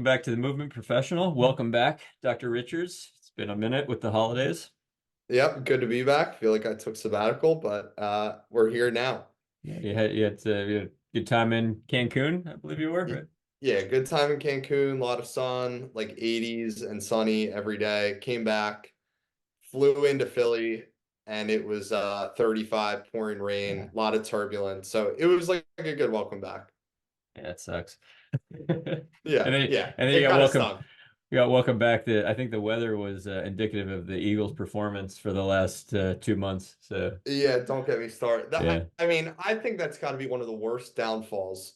back to the Movement Professional. Welcome back, Dr. Richards. It's been a minute with the holidays. Yep, good to be back. Feel like I took sabbatical, but we're here now. Yeah, you had a good time in Cancun, I believe you were, Y- right? Yeah, good time in Cancun, a lot of sun, like 80s and sunny every day. Came back, flew into Philly, and it was 35, pouring Yeah, rain, a lot of turbulence. So it was like a good welcome back. yeah, it sucks. Yeah, yeah, And then it kind of sucked. you got welcome back. I think the weather was indicative of the Eagles' performance for the last 2 months. So Yeah, don't get me started. yeah, I mean, I think that's got to be one of the worst downfalls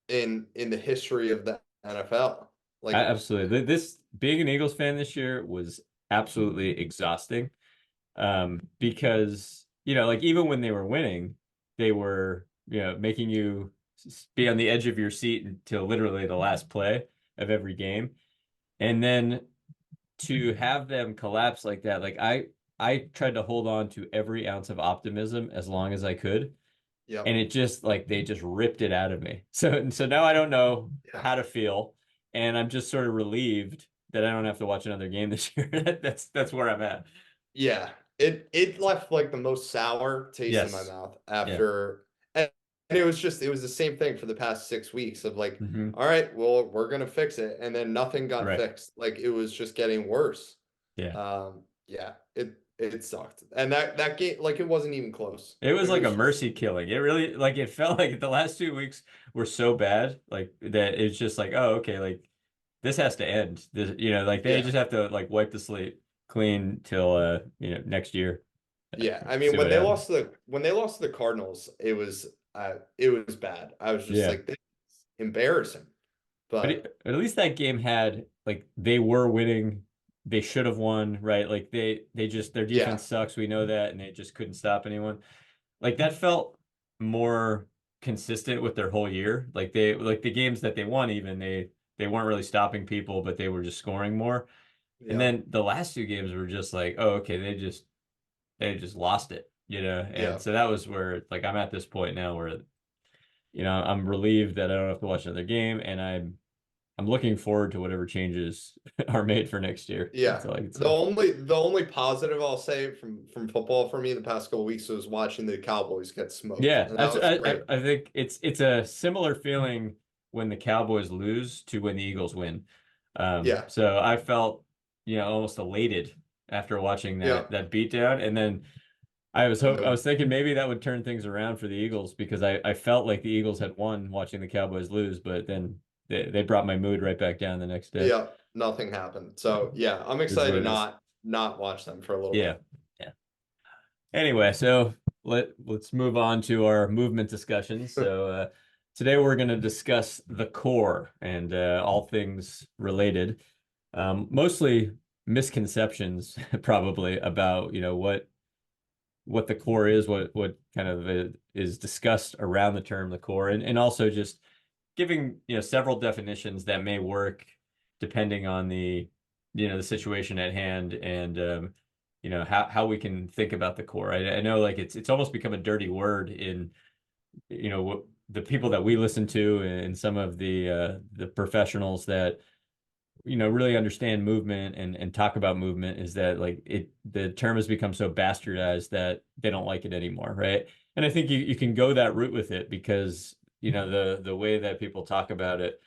in the history of the NFL. Like, absolutely. This being an Eagles fan this year was absolutely exhausting. Because like even when they were winning, they were making you be on the edge of your seat until literally the last play of every game, and then to have them collapse like that, like I tried to hold on to every ounce of optimism as long as I could, and yep, it just like they just ripped it out of me. So now I don't know yeah. how to feel, and I'm just sort of relieved that I don't have to watch another game this year. That's where I'm at. Yeah, it left like the most sour taste in my Yes. mouth Yeah. after, and it was the same thing for the past 6 weeks of like, Hmm. all right, well, we're gonna fix it, and then nothing got Right. fixed. Like it was just getting worse. Yeah. Yeah, it sucked, and that game, like, it wasn't even close. It was It like a was just, mercy killing. It really like it felt like the last 2 weeks were so bad, like that it's just like, oh, okay, like this has to end. This, like they yeah, just have to like wipe the slate clean till next year. yeah. I mean, See what happens. when they lost to the Cardinals, it was bad. I was just Yeah. like, this is embarrassing, but. At least that game had like they were winning. They should have won, right? Like they just their defense Yeah, sucks. We know that, and they just couldn't stop anyone. Like that felt more consistent with their whole year. Like the games that they won, even they weren't really stopping people, but they were just scoring more. And yeah, then the last two games were just like, oh, okay, they just lost it, And yeah. so that was where like I'm at this point now where I'm relieved that I don't have to watch another game, and I'm looking forward to whatever changes are made for next year. That's Yeah. all I can The say. only the only positive I'll say from football for me the past couple weeks was watching the Cowboys get smoked. Yeah, And that that's was great. I think it's a similar feeling when the Cowboys lose to when the Eagles win. Yeah. So I felt almost elated after watching that Yeah. that beatdown, and then And I then was thinking maybe that would turn things around for the Eagles because I felt like the Eagles had won watching the Cowboys lose, but then they brought my mood right back down the next day. yeah, nothing happened. So So yeah, I'm it is excited what to it is. not watch them for a little Yeah. bit. Yeah. Anyway, so let's move on to our movement discussions. So today we're going to discuss the core and all things related, mostly misconceptions probably about what the core is, what kind of is discussed around the term the core, and also just giving several definitions that may work depending on the situation at hand, and how we can think about the core. I know like it's almost become a dirty word in what the people that we listen to and some of the professionals that really understand movement and talk about movement, is that like the term has become so bastardized that they don't like it anymore, right? And I think you can go that route with it because the way that people talk about it,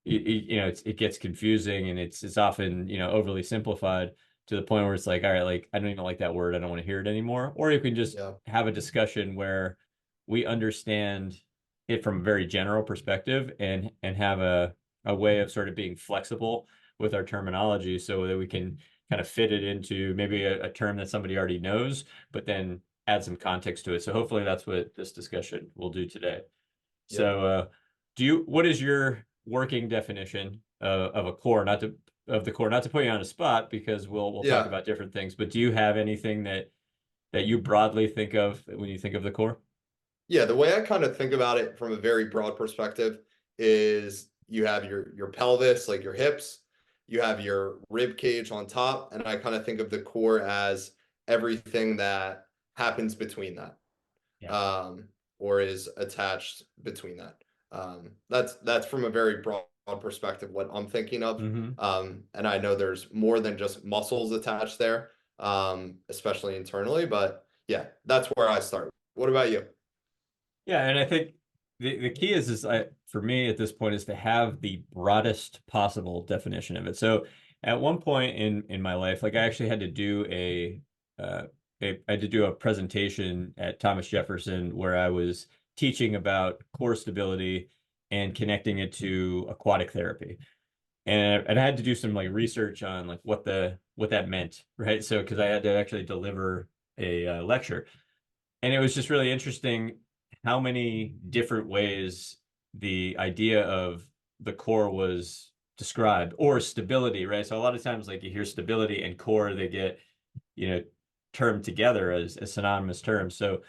it gets confusing, and it's often overly simplified to the point where it's like, all right, like I don't even like that word, I don't want to hear it anymore. Or you can just Yeah. have a discussion where we understand it from a very general perspective, and have a way of sort of being flexible with our terminology so that we can kind of fit it into maybe a term that somebody already knows, but then add some context to it. So hopefully that's what this discussion will do today. Yep. So, what is your working definition of a core, not to of the core, not to put you on a spot because we'll talk Yeah. about different things, but do you have anything that you broadly think of when you think of the core? Yeah, the way I kind of think about it from a very broad perspective is you have your pelvis, like your hips, you have your rib cage on top, and I kind of think of the core as everything that happens between that. Yeah. um, or is attached between that. That's from a very broad perspective what I'm thinking of. Hmm. And I know there's more than just muscles attached there, especially internally. But yeah, that's where I start. What about you? Yeah, and I think the key for me at this point is to have the broadest possible definition of it. So at one point in my life, like I actually had to do uh, I had to do a presentation at Thomas Jefferson where I was teaching about core stability and connecting it to aquatic therapy. And I had to do some like research on like what that meant, right? So because I had to actually deliver a lecture. And it was just really interesting how many different ways the idea of the core was described, or stability, right? So a lot of times, like you hear stability and core, they get, you know, termed together as synonymous terms. So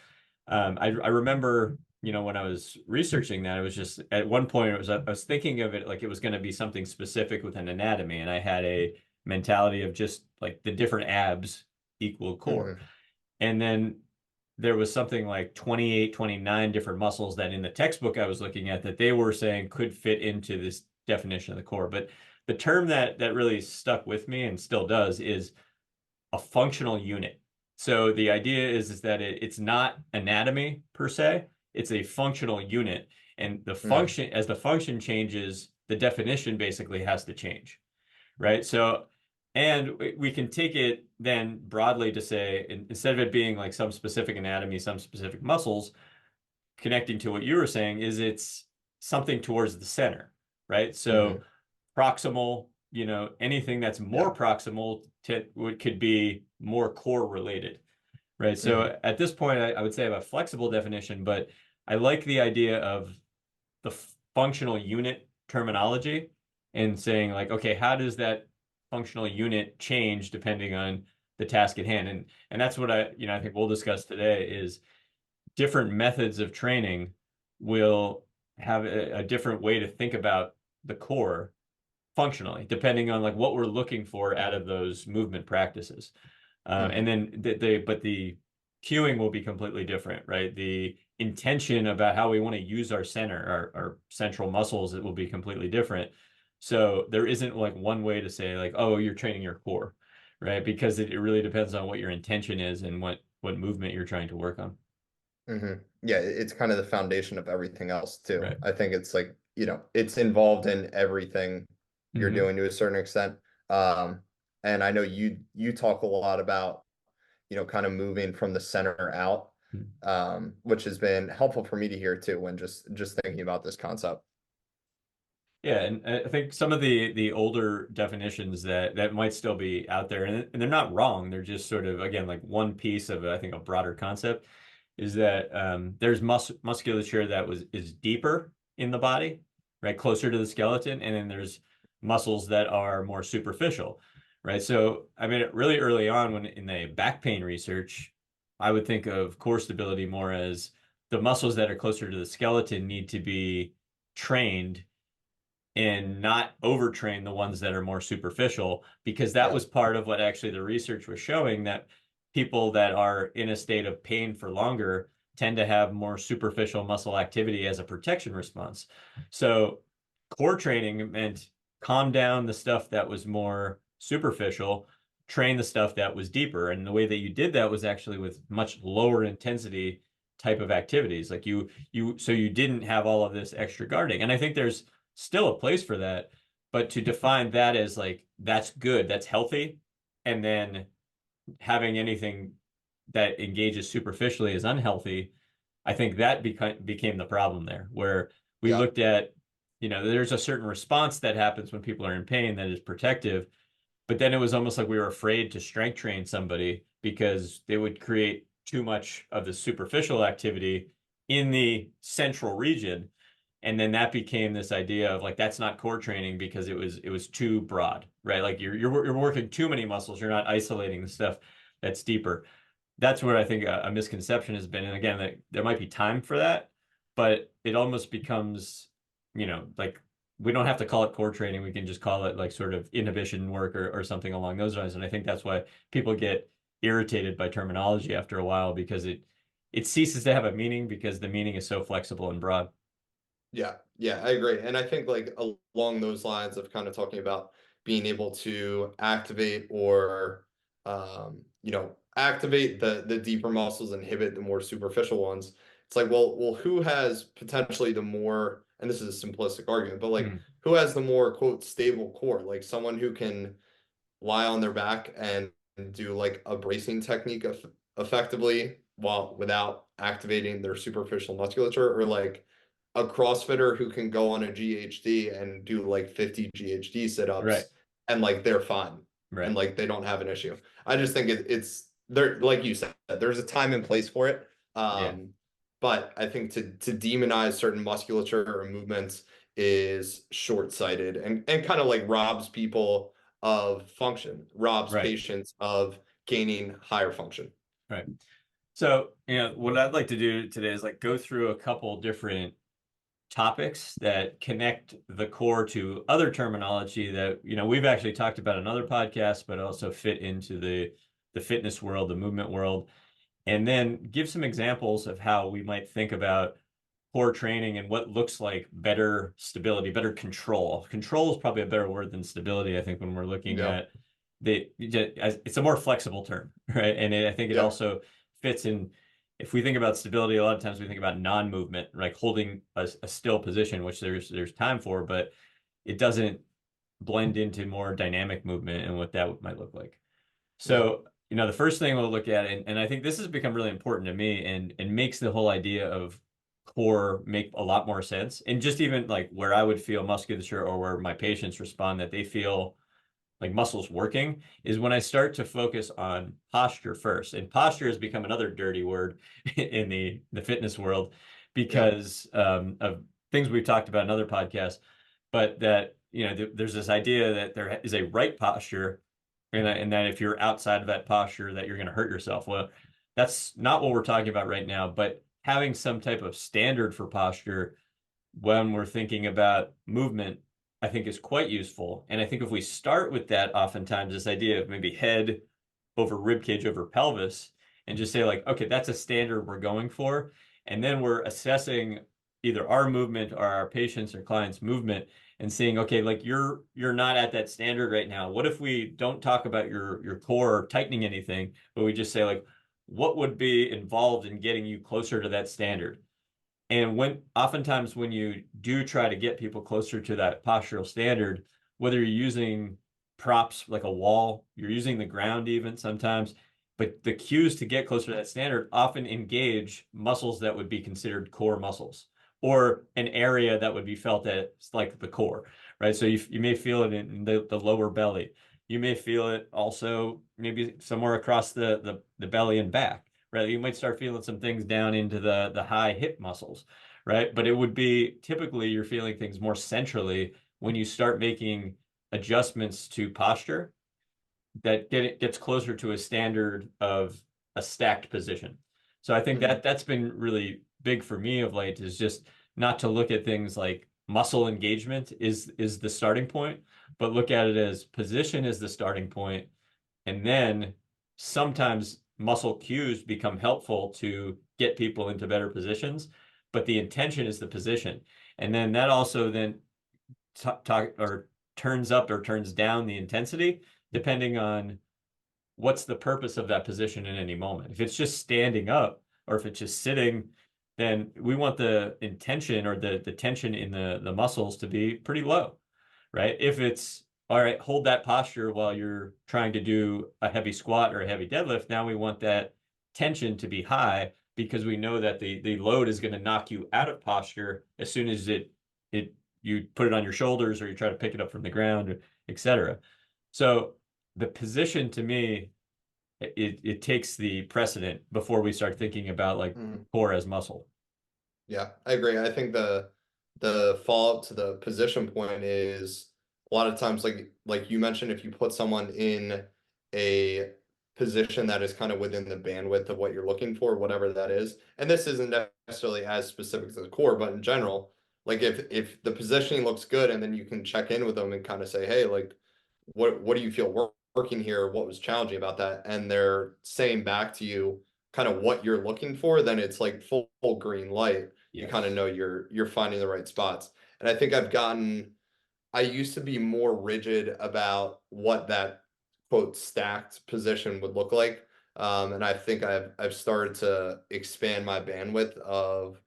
I remember, when I was researching that, it was just at one point I was thinking of it like it was going to be something specific with an anatomy, and I had a mentality of just like the different abs equal core. Hmm. And then there was something like 28, 29 different muscles that in the textbook I was looking at that they were saying could fit into this definition of the core. But the term that really stuck with me and still does is a functional unit. So the idea is that it's not anatomy per se, it's a functional unit. And Hmm. as the function changes, the definition basically has to change, right? So, and we can take it then broadly to say, instead of it being like some specific anatomy, some specific muscles, connecting to what you were saying, is it's something towards the center, right? So Hmm. proximal, anything that's more Yeah. proximal to what could be more core related, right? Hmm. So at this point, I would say I have a flexible definition, but I like the idea of the functional unit terminology and saying like, okay, how does that functional unit change depending on the task at hand? And that's what I think we'll discuss today is different methods of training will have a different way to think about the core functionally, depending on like what we're looking for out of those movement practices. And Hmm. then but the cueing will be completely different, right? The intention about how we want to use our center, our central muscles, it will be completely different. So there isn't like one way to say like, oh, you're training your core, right? Because it really depends on what your intention is and what movement you're trying to work on. Hmm. Yeah, it's kind of the foundation of everything else too. Right. I think it's like, it's involved in everything you're Hmm. doing to a certain extent. Um, and I know you talk a lot about, kind of moving from the center out, which has been helpful for me to hear too when just thinking about this concept. Yeah, and I think some of the older definitions that might still be out there, and they're not wrong. They're just sort of again like one piece of I think a broader concept is that there's musculature that is deeper in the body, right, closer to the skeleton, and then there's muscles that are more superficial, right? So I mean, really early on when in the back pain research, I would think of core stability more as the muscles that are closer to the skeleton need to be trained and not overtrain the ones that are more superficial, because that Yeah. was part of what actually the research was showing that people that are in a state of pain for longer tend to have more superficial muscle activity as a protection response. So core training meant calm down the stuff that was more superficial, train the stuff that was deeper. And the way that you did that was actually with much lower intensity type of activities. Like so you didn't have all of this extra guarding. And I think there's still a place for that, but to define that as like that's good, that's healthy, and then having anything that engages superficially is unhealthy, I think that became the problem there, where we Yeah. looked at, there's a certain response that happens when people are in pain that is protective, but then it was almost like we were afraid to strength train somebody because they would create too much of the superficial activity in the central region. And then that became this idea of like that's not core training because it was too broad, right? Like you're working too many muscles. You're not isolating the stuff that's deeper. That's where I think a misconception has been. And again, that there might be time for that, but it almost becomes, like we don't have to call it core training. We can just call it like sort of inhibition work or something along those lines. And I think that's why people get irritated by terminology after a while because it ceases to have a meaning because the meaning is so flexible and broad. Yeah, I agree. And I think like along those lines of kind of talking about being able to activate or activate the deeper muscles, inhibit the more superficial ones. It's like, well, who has potentially the more, and this is a simplistic argument, but like Hmm. who has the more quote stable core? Like someone who can lie on their back and do like a bracing technique effectively while without activating their superficial musculature, or like a CrossFitter who can go on a GHD and do like 50 GHD Right, sit-ups and like they're fine and right. like they don't have an issue. I just think it's there, like you said, there's a time and place for it. Yeah, But I think to demonize certain musculature or movements is short-sighted and kind of like robs people of function, robs right, patients of gaining higher function. right. So, what I'd like to do today is like go through a couple different topics that connect the core to other terminology that, we've actually talked about in other podcasts, but also fit into the fitness world, the movement world, and then give some examples of how we might think about core training and what looks like better stability, better control. Control is probably a better word than stability, I think, when we're looking Yeah, at it's a more flexible term, right? And I think it yeah, also fits in. If we think about stability, a lot of times we think about non-movement, like holding a still position, which there's time for, but it doesn't blend into more dynamic movement and what that might look like. yeah. So, the first thing we'll look at, and I think this has become really important to me and makes the whole idea of core make a lot more sense. And just even like where I would feel musculature or where my patients respond that they feel like muscles working is when I start to focus on posture first. And posture has become another dirty word in the fitness world Yeah. because of things we've talked about in other podcasts, but that, there's this idea that there is a right posture and that if you're outside of that posture that you're going to hurt yourself. Well, that's not what we're talking about right now, but having some type of standard for posture when we're thinking about movement, I think is quite useful. And I think if we start with that, oftentimes this idea of maybe head over rib cage over pelvis, and just say like, okay, that's a standard we're going for, and then we're assessing either our movement or our patients or clients' movement and seeing, okay, like you're not at that standard right now. What if we don't talk about your core or tightening anything, but we just say like, what would be involved in getting you closer to that standard? And oftentimes when you do try to get people closer to that postural standard, whether you're using props like a wall, you're using the ground even sometimes, but the cues to get closer to that standard often engage muscles that would be considered core muscles or an area that would be felt at like the core, right? So you may feel it in the lower belly. You may feel it also maybe somewhere across the belly and back, right? You might start feeling some things down into the high hip muscles, right? But it would be typically you're feeling things more centrally when you start making adjustments to posture that gets closer to a standard of a stacked position. So I think Mhm. that's been really big for me of late is just not to look at things like muscle engagement is the starting point, but look at it as position is the starting point, and then sometimes muscle cues become helpful to get people into better positions, but the intention is the position. And then that also then talk or turns up or turns down the intensity depending on what's the purpose of that position in any moment. If it's just standing up or if it's just sitting, then we want the intention or the tension in the muscles to be pretty low, right? If it's all right, hold that posture while you're trying to do a heavy squat or a heavy deadlift. Now we want that tension to be high because we know that the load is going to knock you out of posture as soon as it you put it on your shoulders or you try to pick it up from the ground, etc. So the position to me, it takes the precedent before we start thinking about like Mhm. core as muscle. Yeah, I agree. I think the follow-up to the position point is a lot of times like you mentioned, if you put someone in a position that is kind of within the bandwidth of what you're looking for, whatever that is, and this isn't necessarily as specific to the core, but in general, like if the positioning looks good and then you can check in with them and kind of say, hey, like what do you feel working here? What was challenging about that? And they're saying back to you kind of what you're looking for, then it's like full green light You kind of Yes. know you're finding the right spots. And I think I used to be more rigid about what that quote stacked position would look like. And I think I've started to expand my bandwidth of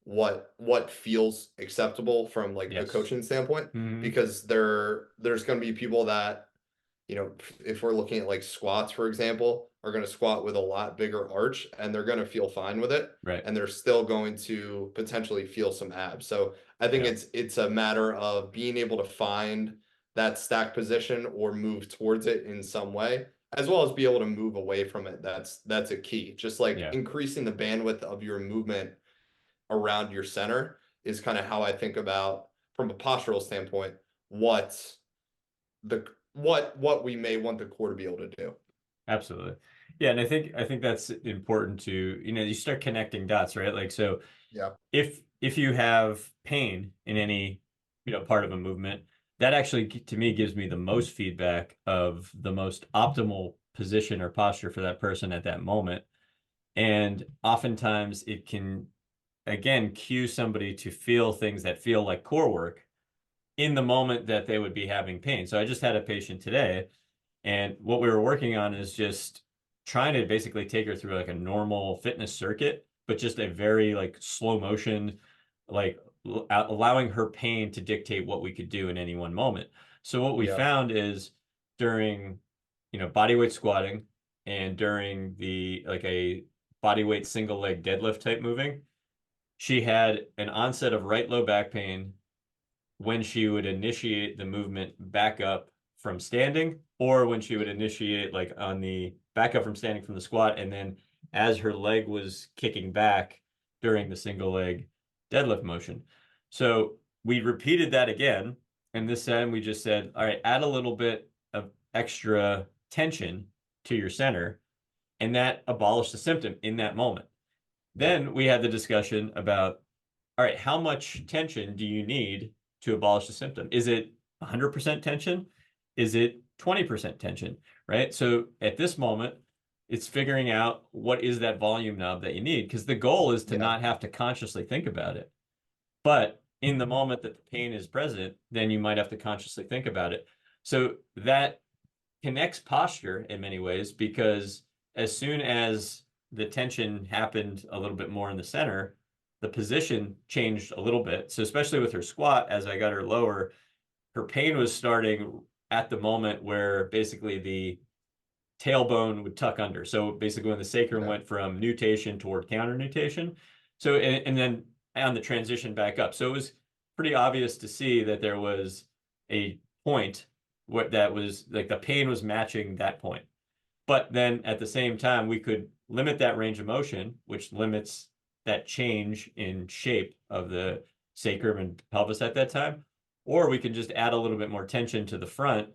what feels acceptable from like a Yes. coaching standpoint, Hmm. because there's going to be people that, you know, if we're looking at like squats, for example, are going to squat with a lot bigger arch and they're going to feel fine with it. Right. And they're still going to potentially feel some abs. So I think Yeah. it's a matter of being able to find that stack position or move towards it in some way, as well as be able to move away from it. That's a key. Just like Yeah. increasing the bandwidth of your movement around your center is kind of how I think about, from a postural standpoint, what what we may want the core to be able to do. Absolutely. Yeah, and I think that's important to, you start connecting dots, right? Like, so Yeah. if you have pain in any, part of a movement, that actually to me gives me the most feedback of the most optimal position or posture for that person at that moment. And oftentimes it can, again, cue somebody to feel things that feel like core work in the moment that they would be having pain. So I just had a patient today, and what we were working on is just trying to basically take her through like a normal fitness circuit, but just a very like slow motion, like allowing her pain to dictate what we could do in any one moment. So what we Yeah. found is during, body weight squatting and during the like a body weight single leg deadlift type moving, she had an onset of right low back pain when she would initiate the movement back up from standing, or when she would initiate like on the back up from standing from the squat, and then as her leg was kicking back during the single leg deadlift motion. So we repeated that again, and this time we just said, all right, add a little bit of extra tension to your center, and that abolished the symptom in that moment. Yeah. Then we had the discussion about, all right, how much tension do you need to abolish the symptom? Is it 100% tension? Is it 20% tension? Right? So at this moment, it's figuring out what is that volume knob that you need, because the goal is to Yeah. not have to consciously think about it. But in the moment that the pain is present, then you might have to consciously think about it. So that connects posture in many ways, because as soon as the tension happened a little bit more in the center, the position changed a little bit. So especially with her squat, as I got her lower, her pain was starting at the moment where basically the tailbone would tuck under. So basically when the sacrum Okay. went from nutation toward counter nutation. So, and then on the transition back up. So it was pretty obvious to see that there was a point what that was like the pain was matching that point. But then at the same time, we could limit that range of motion, which limits that change in shape of the sacrum and pelvis at that time. Or we can just add a little bit more tension to the front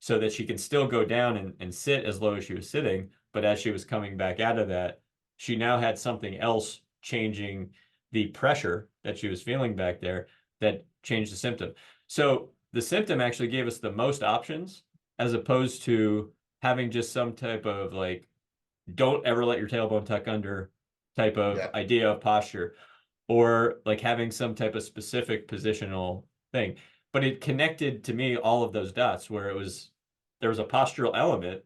so that she can still go down and sit as low as she was sitting. But as she was coming back out of that, she now had something else changing the pressure that she was feeling back there that changed the symptom. So the symptom actually gave us the most options as opposed to having just some type of like, don't ever let your tailbone tuck under type of Yeah. idea of posture, or like having some type of specific positional thing. But it connected to me all of those dots where there was a postural element,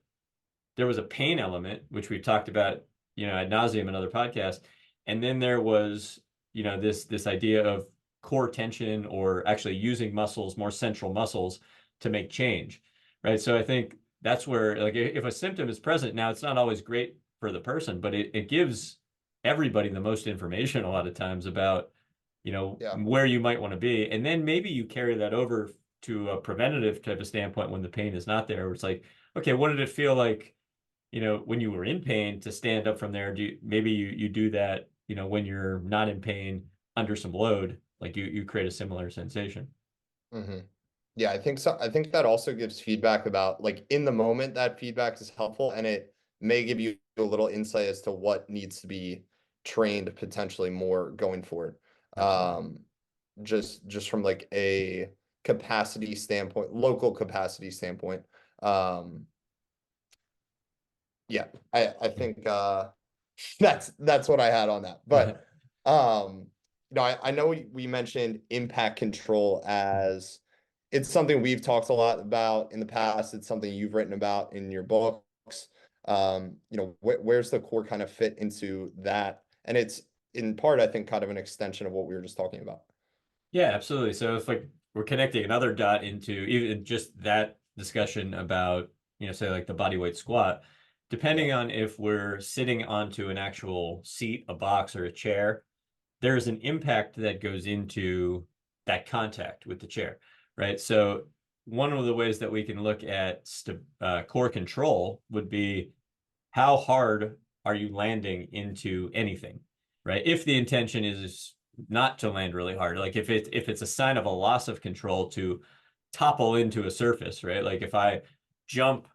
there was a pain element, which we've talked about, ad nauseum in other podcasts. And then there was, this idea of core tension, or actually using muscles, more central muscles to make change. Right. So I think that's where, like, if a symptom is present, now it's not always great for the person, but it gives everybody the most information a lot of times about, Yeah. where you might want to be. And then maybe you carry that over to a preventative type of standpoint when the pain is not there, where it's like, okay, what did it feel like, when you were in pain to stand up from there? Maybe you do that, when you're not in pain under some load, like you create a similar sensation. Hmm. Yeah, I think so. I think that also gives feedback about like in the moment that feedback is helpful, and it may give you a little insight as to what needs to be trained potentially more going forward. Absolutely. Um, just from like a capacity standpoint, local capacity standpoint. Um, yeah, I think that's what I had on that. But um No, I know we mentioned impact control as it's something we've talked a lot about in the past. It's something you've written about in your books. Where's the core kind of fit into that? And it's in part, I think, kind of an extension of what we were just talking about. Yeah, absolutely. So if like we're connecting another dot into even just that discussion about, say like the body weight squat, Yeah. depending on if we're sitting onto an actual seat, a box, or a chair, there's an impact that goes into that contact with the chair, right? So one of the ways that we can look at core control would be how hard are you landing into anything, right? If the intention is not to land really hard, like if it's a sign of a loss of control to topple into a surface, right? Like if I jump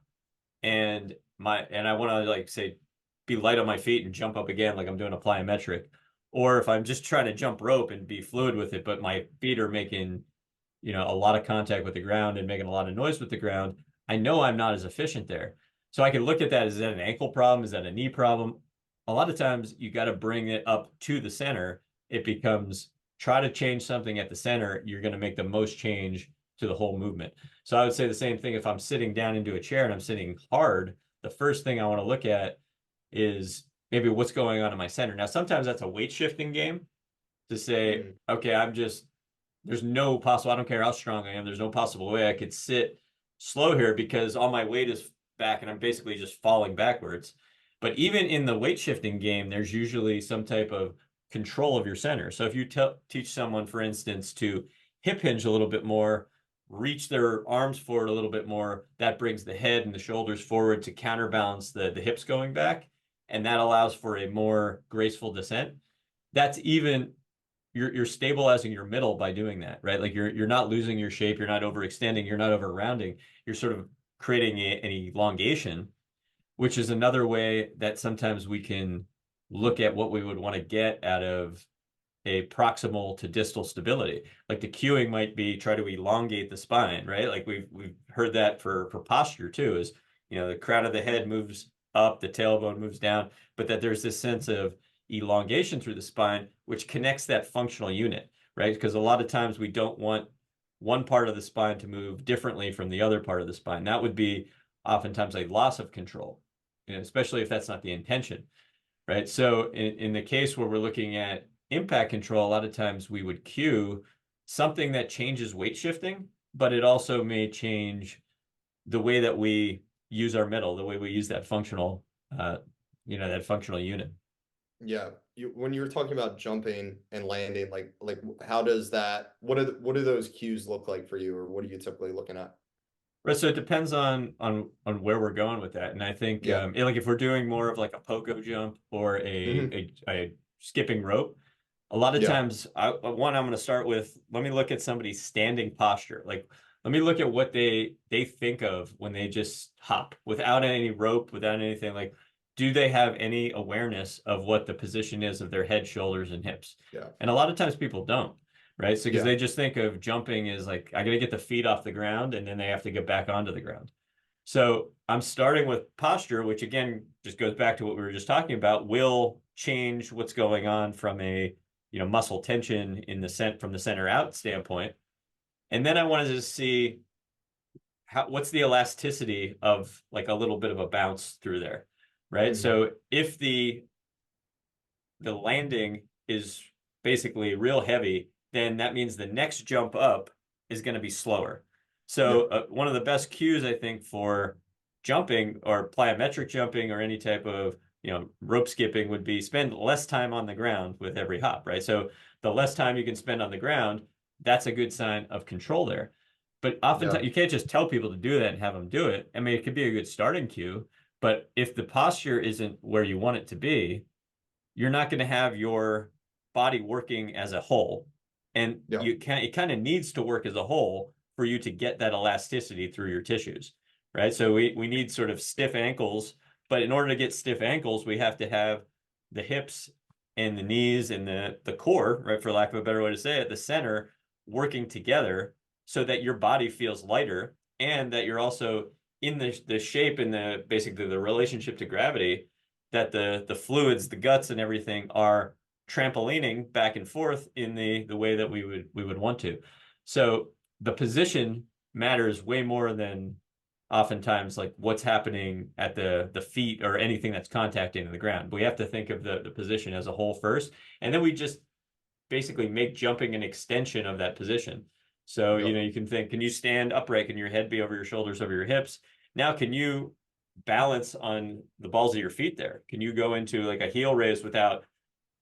and I want to like say be light on my feet and jump up again like I'm doing a plyometric, or if I'm just trying to jump rope and be fluid with it, but my feet are making, a lot of contact with the ground and making a lot of noise with the ground, I know I'm not as efficient there. So I can look at that. Is that an ankle problem? Is that a knee problem? A lot of times you got to bring it up to the center. It becomes try to change something at the center. You're going to make the most change to the whole movement. So I would say the same thing if I'm sitting down into a chair and I'm sitting hard, the first thing I want to look at is maybe what's going on in my center. Now, sometimes that's a weight shifting game to say, Mm, okay, there's no possible, I don't care how strong I am, there's no possible way I could sit slow here because all my weight is back and I'm basically just falling backwards. But even in the weight shifting game, there's usually some type of control of your center. So if you teach someone, for instance, to hip hinge a little bit more, reach their arms forward a little bit more, that brings the head and the shoulders forward to counterbalance the hips going back. And that allows for a more graceful descent. That's even you're stabilizing your middle by doing that, right? Like you're not losing your shape, you're not overextending, you're not over rounding, you're sort of creating an elongation, which is another way that sometimes we can look at what we would want to get out of a proximal to distal stability. Like the cueing might be try to elongate the spine, right? Like we've heard that for posture too, is the crown of the head moves up, the tailbone moves down, but that there's this sense of elongation through the spine, which connects that functional unit, right? Because a lot of times we don't want one part of the spine to move differently from the other part of the spine. That would be oftentimes a loss of control, especially if that's not the intention, right? So in the case where we're looking at impact control, a lot of times we would cue something that changes weight shifting, but it also may change the way that we use our middle, the way we use uh, that functional unit. yeah. When you were talking about jumping and landing, like how does that, what do those cues look like for you, or what are you typically looking at? Right, so it depends on where we're going with that, and I think Yeah. like if we're doing more of like a pogo jump or Hmm. a skipping rope, a lot of Yeah. times I'm going to start with let me look at somebody's standing posture. Like let me look at what they think of when they just hop without any rope, without anything. Like do they have any awareness of what the position is of their head, shoulders, and hips? Yeah. And a lot of times people don't, right? So because Yeah. they just think of jumping as like I got to get the feet off the ground and then they have to get back onto the ground. So I'm starting with posture, which again just goes back to what we were just talking about, will change what's going on from a muscle tension in the from the center out standpoint. And then I wanted to see what's the elasticity of like a little bit of a bounce through there, right? Hmm. So if the landing is basically real heavy, then that means the next jump up is going to be slower. So Yep. one of the best cues I think for jumping or plyometric jumping or any type of rope skipping would be spend less time on the ground with every hop, right? So the less time you can spend on the ground, that's a good sign of control there. But Yeah. oftentimes you can't just tell people to do that and have them do it. I mean, it could be a good starting cue, but if the posture isn't where you want it to be, you're not going to have your body working as a whole. And Yeah. it kind of needs to work as a whole for you to get that elasticity through your tissues, right? So we need sort of stiff ankles, but in order to get stiff ankles, we have to have the hips and the knees and the core, right, for lack of a better way to say it, the center working together so that your body feels lighter and that you're also in the shape and the basically the relationship to gravity that the fluids, the guts and everything are trampolining back and forth in the way that we would want to. So the position matters way more than oftentimes like what's happening at the feet or anything that's contacting the ground. We have to think of the position as a whole first, and then we just basically make jumping an extension of that position. So, Yep. you can think, can you stand upright? Can your head be over your shoulders, over your hips? Now, can you balance on the balls of your feet there? Can you go into like a heel raise without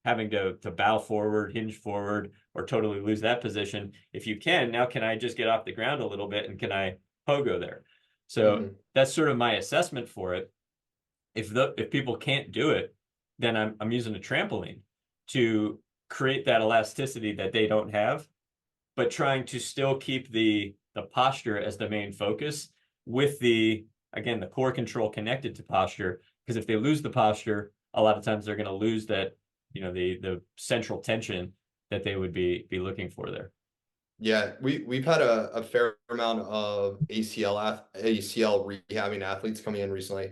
having to bow forward, hinge forward, or totally lose that position? If you can, now can I just get off the ground a little bit and can I pogo there? So that's sort of my assessment for it. If people can't do it, then I'm using a trampoline to create that elasticity that they don't have, but trying to still keep the posture as the main focus with again, the core control connected to posture. Because if they lose the posture, a lot of times they're going to lose that, the central tension that they would be looking for there. Yeah, we've had a fair amount of ACL rehabbing athletes coming in recently.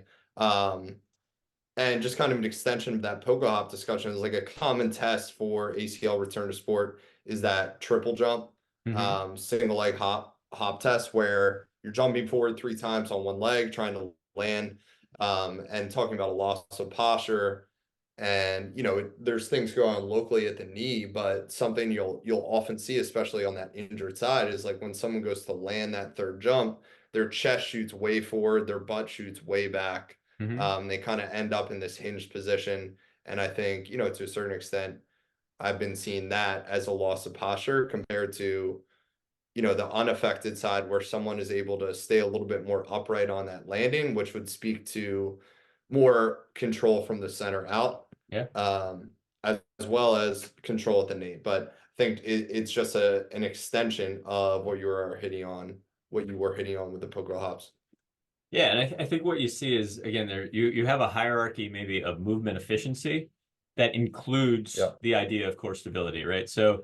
And just kind of an extension of that pogo hop discussion is like a common test for ACL return to sport is that triple jump, single leg hop test where you're jumping forward 3 times on one leg, trying to land, and talking about a loss of posture. And there's things going on locally at the knee, but something you'll often see, especially on that injured side, is like when someone goes to land that third jump, their chest shoots way forward, their butt shoots way back. They kind of end up in this hinged position. And I think, to a certain extent, I've been seeing that as a loss of posture compared to, the unaffected side where someone is able to stay a little bit more upright on that landing, which would speak to more control from the center out, Yeah. As well as control at the knee. But I think it's just an extension of what you were hitting on with the pogo hops. Yeah, and I think what you see is again there you have a hierarchy maybe of movement efficiency that includes Yeah. the idea of core stability, right? So,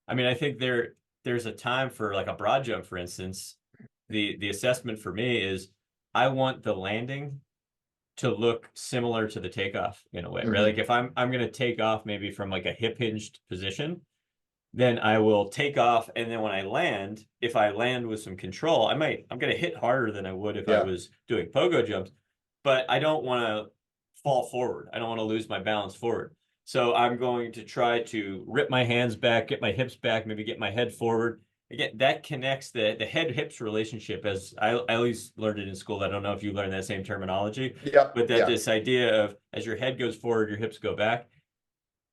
I mean, I think there's a time for like a broad jump, for instance. The assessment for me is I want the landing to look similar to the takeoff in a way, right? Like if I'm going to take off maybe from like a hip hinged position, then I will take off. And then when I land, if I land with some control, I'm going to hit harder than I would if I was doing pogo jumps, but I don't want to fall forward. I don't want to lose my balance forward. So I'm going to try to rip my hands back, get my hips back, maybe get my head forward. Again, that connects the head hips relationship as I at least learned it in school. I don't know if you learned that same terminology, but that this idea of as your head goes forward, your hips go back.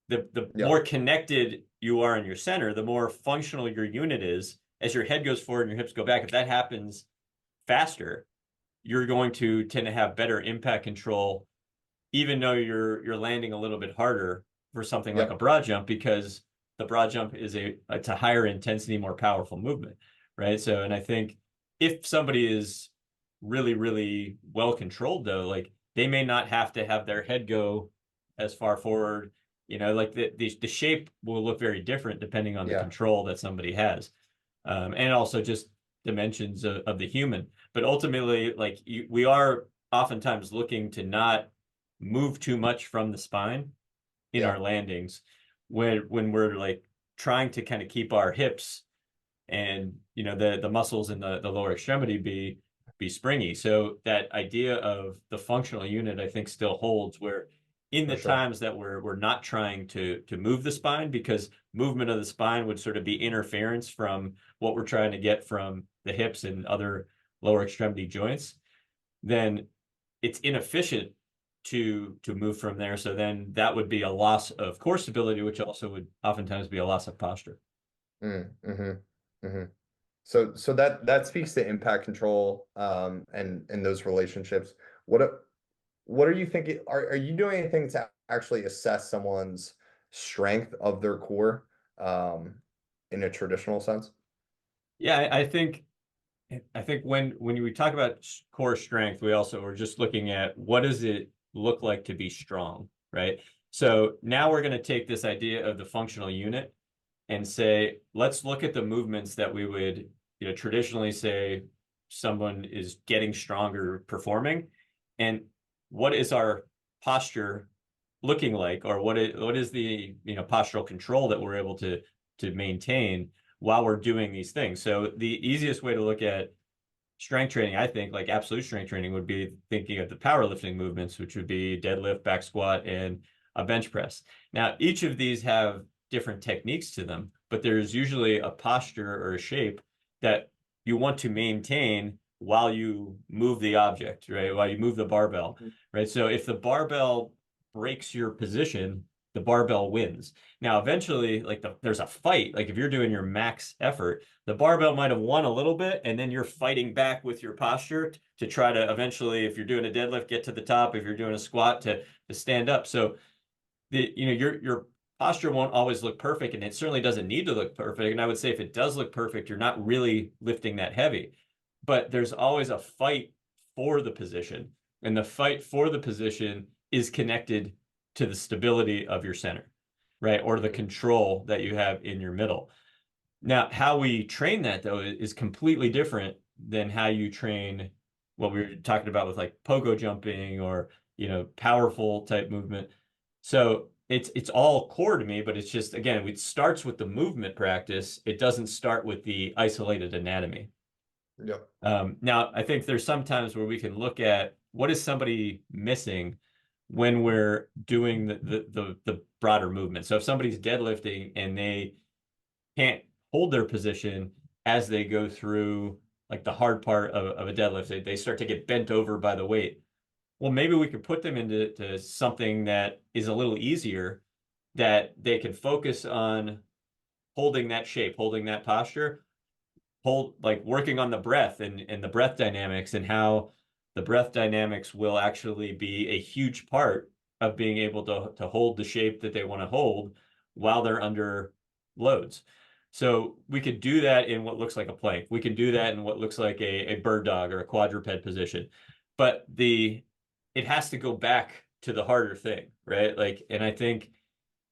The more connected you are in your center, the more functional your unit is. As your head goes forward and your hips go back, if that happens faster, you're going to tend to have better impact control, even though you're landing a little bit harder for something like a broad jump, because the broad jump is it's a higher intensity, more powerful movement, right? So, and I think if somebody is really, really well controlled, though, like they may not have to have their head go as far forward. Like the shape will look very different depending on the control that somebody has, and also just dimensions of the human. But ultimately, like we are oftentimes looking to not move too much from the spine in our landings when we're like trying to kind of keep our hips and the muscles in the lower extremity be springy. So that idea of the functional unit I think still holds, where in the times that we're not trying to move the spine, because movement of the spine would sort of be interference from what we're trying to get from the hips and other lower extremity joints, then it's inefficient to move from there. So then that would be a loss of core stability, which also would oftentimes be a loss of posture. So that speaks to impact control, and those relationships. What are you thinking? Are you doing anything to actually assess someone's strength of their core, in a traditional sense? Yeah, I think when we talk about core strength, we also are just looking at what does it look like to be strong, right? So now we're going to take this idea of the functional unit and say, let's look at the movements that we would, traditionally say someone is getting stronger performing, and what is our posture looking like, or what is the, postural control that we're able to maintain while we're doing these things. So the easiest way to look at strength training, I think, like absolute strength training, would be thinking of the powerlifting movements, which would be deadlift, back squat, and a bench press. Now, each of these have different techniques to them, but there's usually a posture or a shape that you want to maintain while you move the object, right? While you move the barbell, right? So if the barbell breaks your position, the barbell wins. Now, eventually, like there's a fight. Like if you're doing your max effort, the barbell might have won a little bit, and then you're fighting back with your posture to try to eventually, if you're doing a deadlift, get to the top. If you're doing a squat, to stand up. So your posture won't always look perfect, and it certainly doesn't need to look perfect. And I would say if it does look perfect, you're not really lifting that heavy. But there's always a fight for the position, and the fight for the position is connected to the stability of your center, right? Or the control that you have in your middle. Now, how we train that though is completely different than how you train what we were talking about with like pogo jumping or, powerful type movement. So it's all core to me, but it's just, again, it starts with the movement practice. It doesn't start with the isolated anatomy. Yep. Now, I think there's some times where we can look at what is somebody missing when we're doing the broader movement. So if somebody's deadlifting and they can't hold their position as they go through like the hard part of a deadlift, they start to get bent over by the weight. Well, maybe we could put them into something that is a little easier, that they can focus on holding that shape, holding that posture, like working on the breath and the breath dynamics, and how the breath dynamics will actually be a huge part of being able to hold the shape that they want to hold while they're under loads. So we could do that in what looks like a plank. We can do that in what looks like a bird dog or a quadruped position. But it has to go back to the harder thing, right? Like, and I think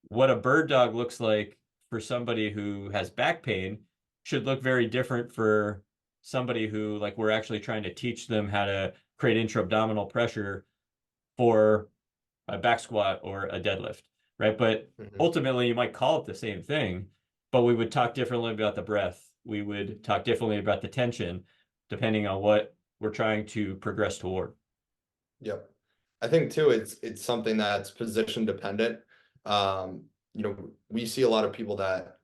what a bird dog looks like for somebody who has back pain should look very different for somebody who, like, we're actually trying to teach them how to create intra-abdominal pressure for a back squat or a deadlift, right? But ultimately, you might call it the same thing, but we would talk differently about the breath. We would talk differently about the tension, depending on what we're trying to progress toward. Yep. I think too, it's something that's position dependent. We see a lot of people that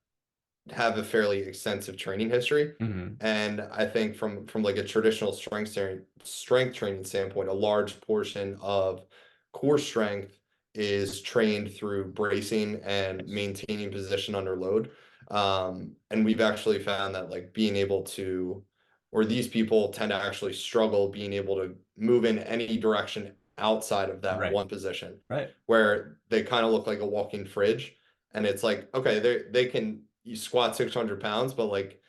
have a fairly extensive training history. And I think from like a traditional strength training standpoint, a large portion of core strength is trained through bracing and maintaining position under load. And we've actually found that like being able to, or these people tend to actually struggle being able to move in any direction outside of that Right. one position, Right. where they kind of look like a walking fridge. And it's like, okay, they can you squat 600 pounds, but like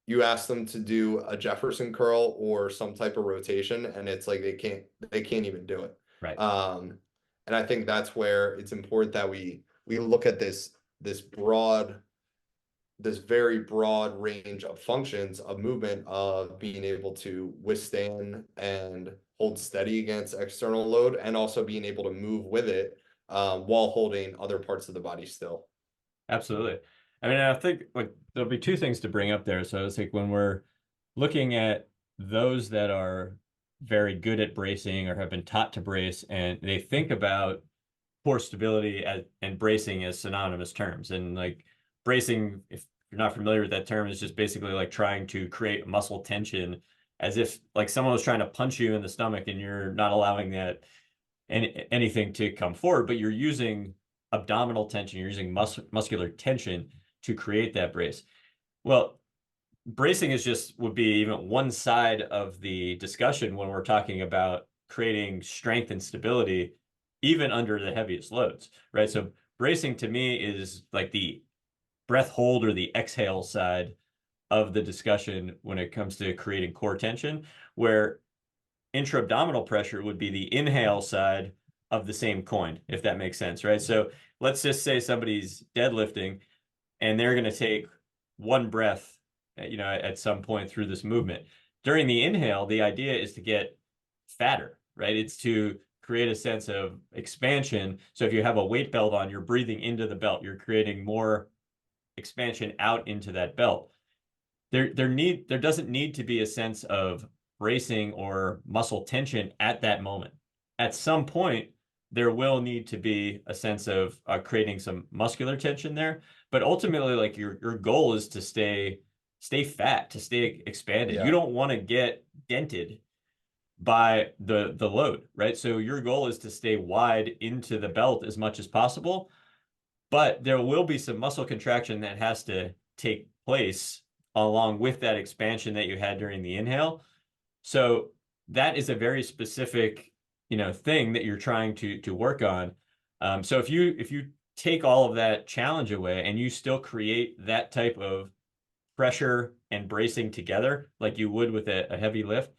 you ask them to do a Jefferson curl or some type of rotation, and it's like they can't even do it. Right. And I think that's where it's important that we look at this very broad range of functions of movement, of being able to withstand and hold steady against external load, and also being able to move with it while holding other parts of the body still. Absolutely. I mean, I think like there'll be two things to bring up there. So it's like when we're looking at those that are very good at bracing or have been taught to brace, and they think about core stability and bracing as synonymous terms. And like bracing, if you're not familiar with that term, is just basically like trying to create muscle tension, as if like someone was trying to punch you in the stomach and you're not allowing that anything to come forward, but you're using abdominal tension, you're using muscular tension to create that brace. Well, bracing would be even one side of the discussion when we're talking about creating strength and stability, even under the heaviest loads, right? So bracing to me is like the breath hold or the exhale side of the discussion when it comes to creating core tension, where intra-abdominal pressure would be the inhale side of the same coin, if that makes sense, right? So let's just say somebody's deadlifting and they're going to take one breath, at some point through this movement. During the inhale, the idea is to get fatter, right? It's to create a sense of expansion. So if you have a weight belt on, you're breathing into the belt, you're creating more expansion out into that belt. There doesn't need to be a sense of bracing or muscle tension at that moment. At some point, there will need to be a sense of creating some muscular tension there, but ultimately, like your goal is to stay fat, to stay expanded. You Yeah. don't want to get dented by the load, right? So your goal is to stay wide into the belt as much as possible, but there will be some muscle contraction that has to take place along with that expansion that you had during the inhale. So that is a very specific, thing that you're trying to work on. So if you take all of that challenge away and you still create that type of pressure and bracing together like you would with a heavy lift,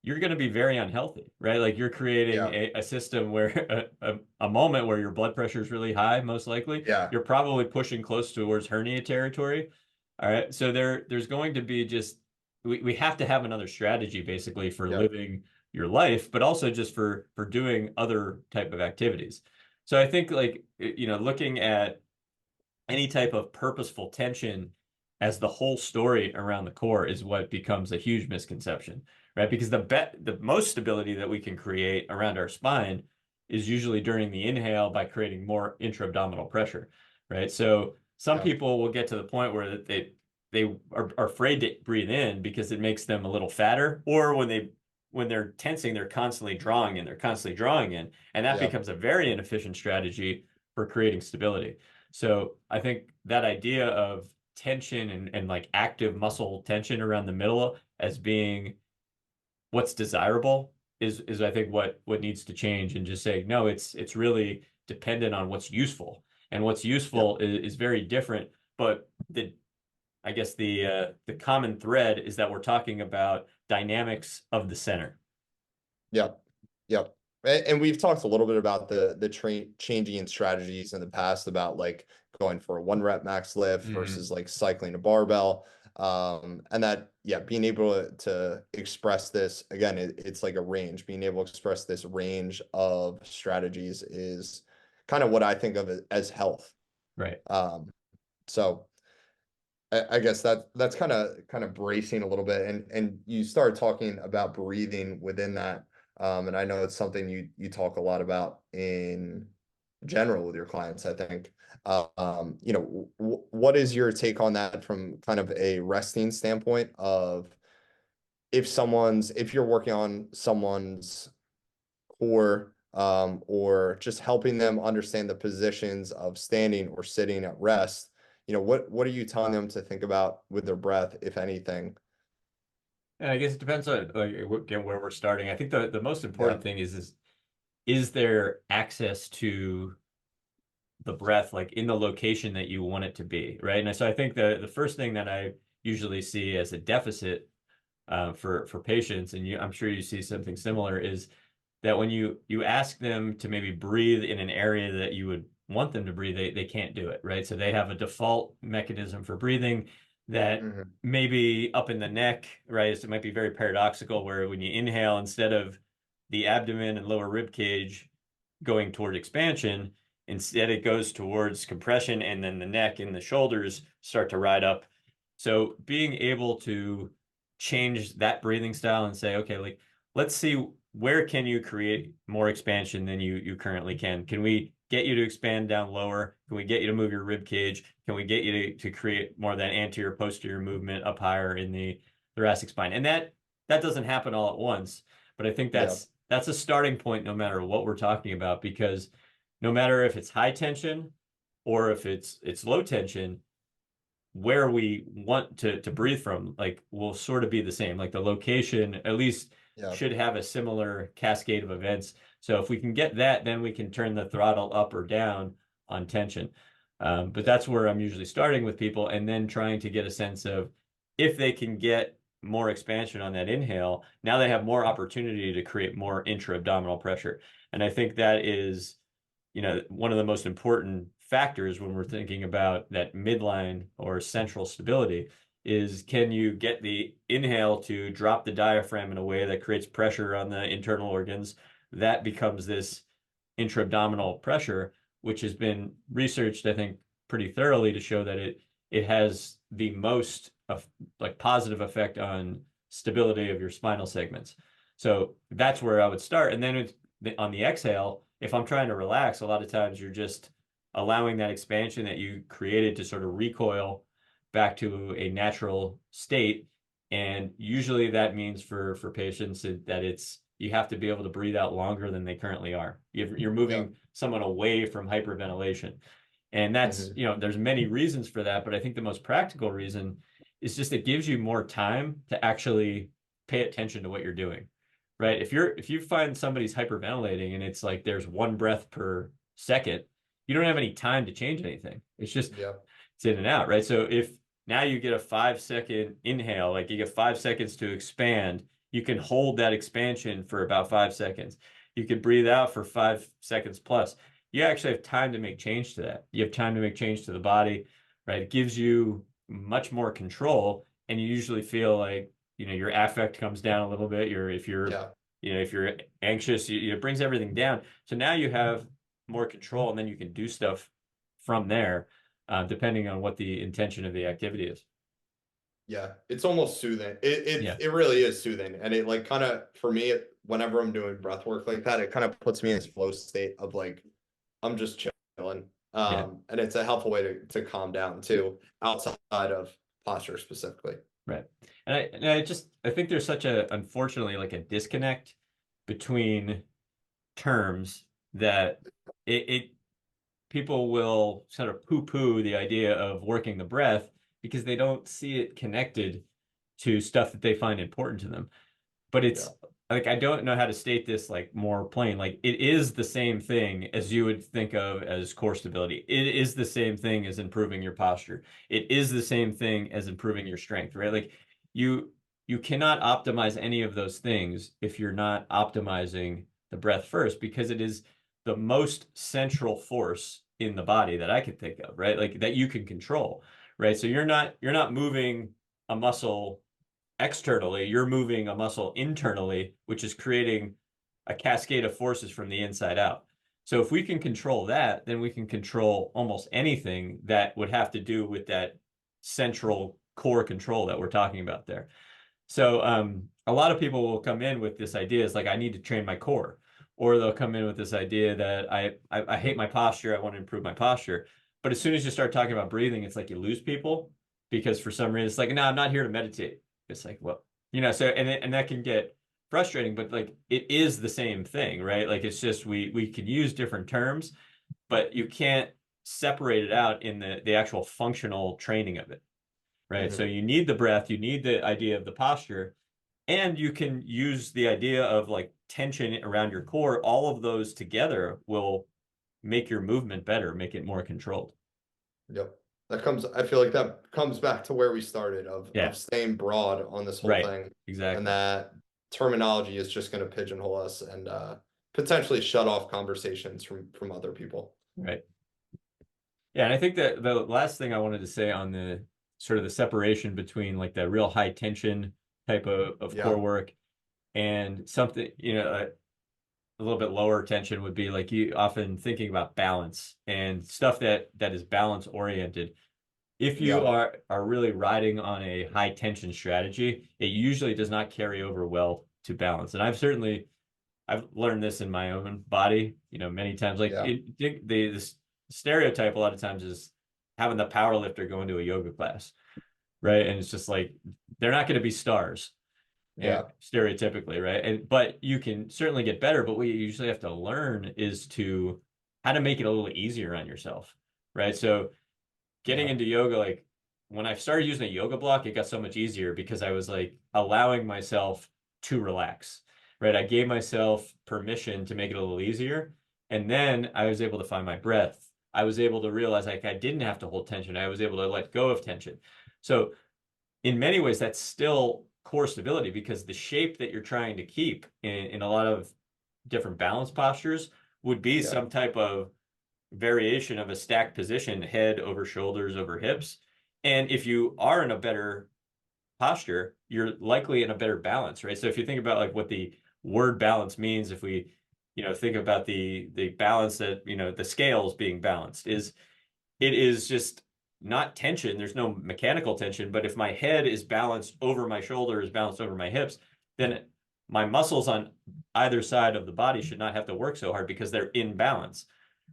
you're going to be very unhealthy, right? Like you're creating Yeah. a system where a moment where your blood pressure is really high, most likely, Yeah. you're probably pushing close towards hernia territory. All right. So there's going to be just, we have to have another strategy basically for Yeah. living your life, but also just for doing other type of activities. So I think like, looking at any type of purposeful tension as the whole story around the core is what becomes a huge misconception, right? Because the most stability that we can create around our spine is usually during the inhale by creating more intra-abdominal pressure, right? So some Yeah. people will get to the point where they are afraid to breathe in because it makes them a little fatter, or when they're tensing, they're constantly drawing in, and that Yeah. becomes a very inefficient strategy for creating stability. So I think that idea of tension and like active muscle tension around the middle as being what's desirable is I think what needs to change, and just say, no, it's really dependent on what's useful. And what's Yeah. useful is very different. But I guess the common thread is that we're talking about dynamics of the center. Yep. Yep. And we've talked a little bit about the train changing in strategies in the past about like going for a 1 rep max lift Mhm. versus like cycling a barbell. And that, yeah, being able to express this again, it's like a range. Being able to express this range of strategies is kind of what I think of as health. Right. Um, so I guess that's kind of bracing a little bit, and you start talking about breathing within that, and I know it's something you talk a lot about in general with your clients, I think. What is your take on that from kind of a resting standpoint of if you're working on someone's core, or just helping them understand the positions of standing or sitting at rest, what are you telling them to think about with their breath, if anything? And I guess it depends on like again where we're starting. I think the most Yeah. important thing is there access to the breath like in the location that you want it to be, right? And so I think the first thing that I usually see as a deficit for patients, and I'm sure you see something similar, is that when you ask them to maybe breathe in an area that you would want them to breathe, they can't do it, right? So they have a default mechanism for breathing that Hmm. maybe up in the neck, right? So it might be very paradoxical where when you inhale, instead of the abdomen and lower rib cage going toward expansion, instead it goes towards compression, and then the neck and the shoulders start to ride up. So being able to change that breathing style and say, okay, like let's see where can you create more expansion than you currently can. Can we get you to expand down lower? Can we get you to move your rib cage? Can we get you to create more of that anterior posterior movement up higher in the thoracic spine? And that doesn't happen all at once, but I think Yeah. that's a starting point no matter what we're talking about, because no matter if it's high tension or if it's low tension, where we want to breathe from, like, will sort of be the same. Like the location at least Yeah. should have a similar cascade of events. So if we can get that, then we can turn the throttle up or down on tension. But Yeah. that's where I'm usually starting with people, and then trying to get a sense of if they can get more expansion on that inhale, now they have more opportunity to create more intra-abdominal pressure. And I think that is one of the most important factors when we're thinking about that midline or central stability is, can you get the inhale to drop the diaphragm in a way that creates pressure on the internal organs that becomes this intra-abdominal pressure, which has been researched, I think, pretty thoroughly to show that it has the most of like positive effect on stability of your spinal segments. So that's where I would start. And then on the exhale, if I'm trying to relax, a lot of times you're just allowing that expansion that you created to sort of recoil back to a natural state. And usually that means for patients that it's you have to be able to breathe out longer than they currently are. You're Yeah. moving someone away from hyperventilation. And that's, Hmm. there's many reasons for that, but I think the most practical reason is just it gives you more time to actually pay attention to what you're doing. Right? If you find somebody's hyperventilating and it's like there's one breath per second, you don't have any time to change anything. Yeah. It's in and out, right? So if now you get a 5 second inhale, like you get 5 seconds to expand, you can hold that expansion for about 5 seconds. You can breathe out for 5 seconds plus. You actually have time to make change to that. You have time to make change to the body, right? It gives you much more control, and you usually feel like, your affect comes down a little bit. Yeah. If you're anxious, it brings everything down. So now you have more control, and then you can do stuff from there, depending on what the intention of the activity is. Yeah, it's almost soothing. It Yeah. it it really is soothing, and it like kind of for me, whenever I'm doing breath work like that, it kind of puts me in this flow state of like I'm just chilling. Yeah. And it's a helpful way to calm down too, outside of posture specifically. Right. And I think there's such unfortunately, like a disconnect between terms that it people will sort of poo-poo the idea of working the breath because they don't see it connected to stuff that they find important to them. But Yeah. it's like I don't know how to state this like more plain. Like it is the same thing as you would think of as core stability. It is the same thing as improving your posture. It is the same thing as improving your strength, right? Like you you cannot optimize any of those things if you're not optimizing the breath first, because it is the most central force in the body that I could think of, right? Like that you can control, right? So you're not moving a muscle externally, you're moving a muscle internally, which is creating a cascade of forces from the inside out. So if we can control that, then we can control almost anything that would have to do with that central core control that we're talking about there. So a lot of people will come in with this idea, it's like I need to train my core, or they'll come in with this idea that I hate my posture, I want to improve my posture. But as soon as you start talking about breathing, it's like you lose people because for some reason it's like, no, I'm not here to meditate. It's like, well, so and that can get frustrating, but like it is the same thing, right? Like it's just we can use different terms, but you can't separate it out in the actual functional training of it, right? So Hmm. you need the breath, you need the idea of the posture, and you can use the idea of like tension around your core. All of those together will make your movement better, make it more controlled. Yep. I feel like that comes back to where we started Yeah, of staying broad on this whole right. thing, and Exactly. that terminology is just going to pigeonhole us and potentially shut off conversations from other people. Right. Yeah, and I think that the last thing I wanted to say on the sort of the separation between like the real high tension type of core Yeah. work and something, a little bit lower tension would be like you often thinking about balance and stuff that is balance oriented. If you Yeah. are really riding on a high tension strategy, it usually does not carry over well to balance. And I've learned this in my own body, many times. Like Yeah. this stereotype a lot of times is having the power lifter go into a yoga class, right? And it's just like they're not going to be stars, Yeah. stereotypically, right? But you can certainly get better. But what you usually have to learn is to how to make it a little easier on yourself, right? So getting Yeah. into yoga, like when I started using a yoga block, it got so much easier because I was like allowing myself to relax, right? I gave myself permission to make it a little easier. And then I was able to find my breath. I was able to realize like I didn't have to hold tension. I was able to let go of tension. So in many ways, that's still core stability because the shape that you're trying to keep in a lot of different balance postures would be Yeah. some type of variation of a stacked position, head over shoulders over hips. And if you are in a better posture, you're likely in a better balance, right? So if you think about like what the word balance means, if we think about the balance that, the scales being balanced it is just not tension. There's no mechanical tension, but if my head is balanced over my shoulders, balanced over my hips, then my muscles on either side of the body should not have to work so hard because they're in balance,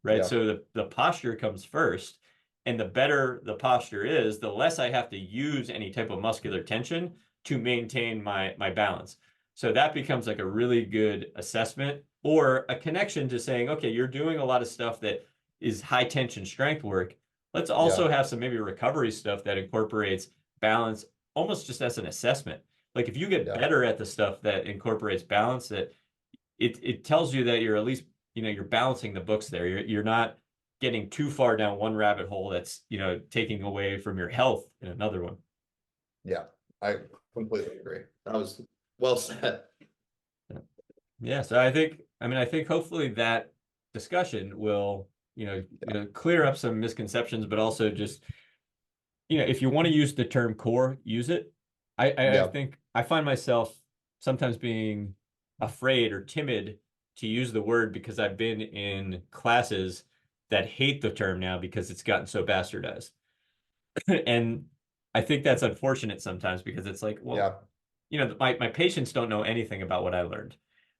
right? Yeah. So the posture comes first, and the better the posture is, the less I have to use any type of muscular tension to maintain my balance. So that becomes like a really good assessment or a connection to saying, okay, you're doing a lot of stuff that is high tension strength work. Let's Yeah. also have some maybe recovery stuff that incorporates balance almost just as an assessment. Like if you get Yeah. better at the stuff that incorporates balance, that it tells you that you're at least, you're balancing the books there. You're not getting too far down one rabbit hole that's, taking away from your health in another one. Yeah. I completely agree. That was well said. Yeah, so I think hopefully that discussion will, clear up some misconceptions, but also just, if you want to use the term core, use it. I Yeah. think I find myself sometimes being afraid or timid to use the word because I've been in classes that hate the term now because it's gotten so bastardized. And I think that's unfortunate sometimes because it's like, well, Yeah. my patients don't know anything about what I learned,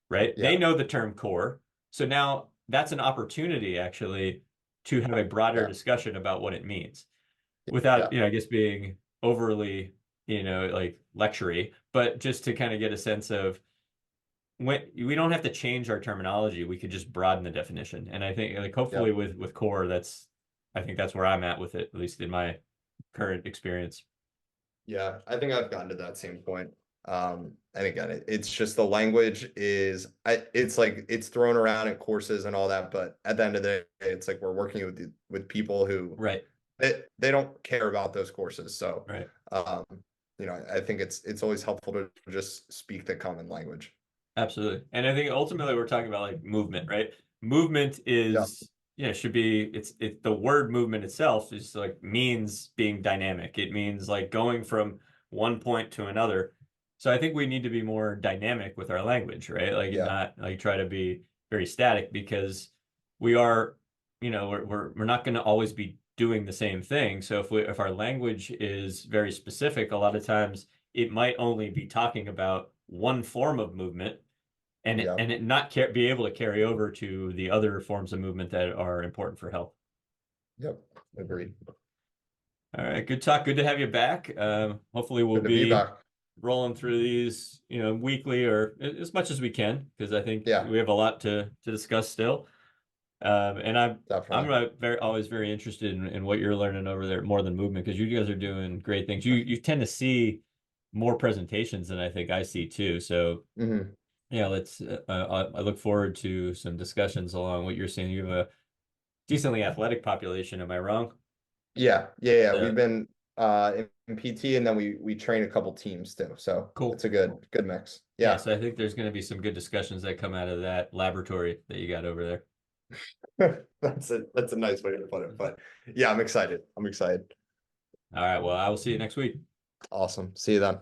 right? They Yeah. know the term core. So now that's an opportunity actually to have a broader Yeah. discussion about what it means without, Yeah. I guess being overly, like lectury, but just to kind of get a sense of when we don't have to change our terminology. We could just broaden the definition. And I think like Yeah. hopefully with core, I think that's where I'm at with it, at least in my current experience. Yeah. I think I've gotten to that same point. And again, it's just the language it's like it's thrown around in courses and all that, but at the end of the day, it's like we're working with people who Right. they don't care about those courses. So, Right. um, I think it's always helpful to just speak the common language. Absolutely. And I think ultimately we're talking about like movement, right? Movement Yeah. is, should be, it's the word movement itself is like means being dynamic. It means like going from one point to another. So I think we need to be more dynamic with our language, right? Like and Yeah. not like try to be very static because we are, we're not going to always be doing the same thing. So if our language is very specific, a lot of times it might only be talking about one form of movement Yeah. and it not be able to carry over to the other forms of movement that are important for health. Yep. Agreed. All right, good talk. Good to have you back. Hopefully we'll Good to be be back. rolling through these, weekly or as much as we can, because I think Yeah. we have a lot to discuss still. And I'm Definitely. always very interested in what you're learning over there more than movement because you guys are doing great things. You tend to see more presentations than I think I see too. So Hmm. yeah, let's. I look forward to some discussions along what you're saying. You have a decently athletic population. Am I wrong? Yeah. Yeah. Yeah. Uh, We've been in PT and then we train a couple teams too. So cool. it's a good mix. Yeah, Yeah. so I think there's going to be some good discussions that come out of that laboratory that you got over there. That's a nice way to put it. But yeah, I'm excited. I'm excited. All right. Well, I will see you next week. Awesome. See you then.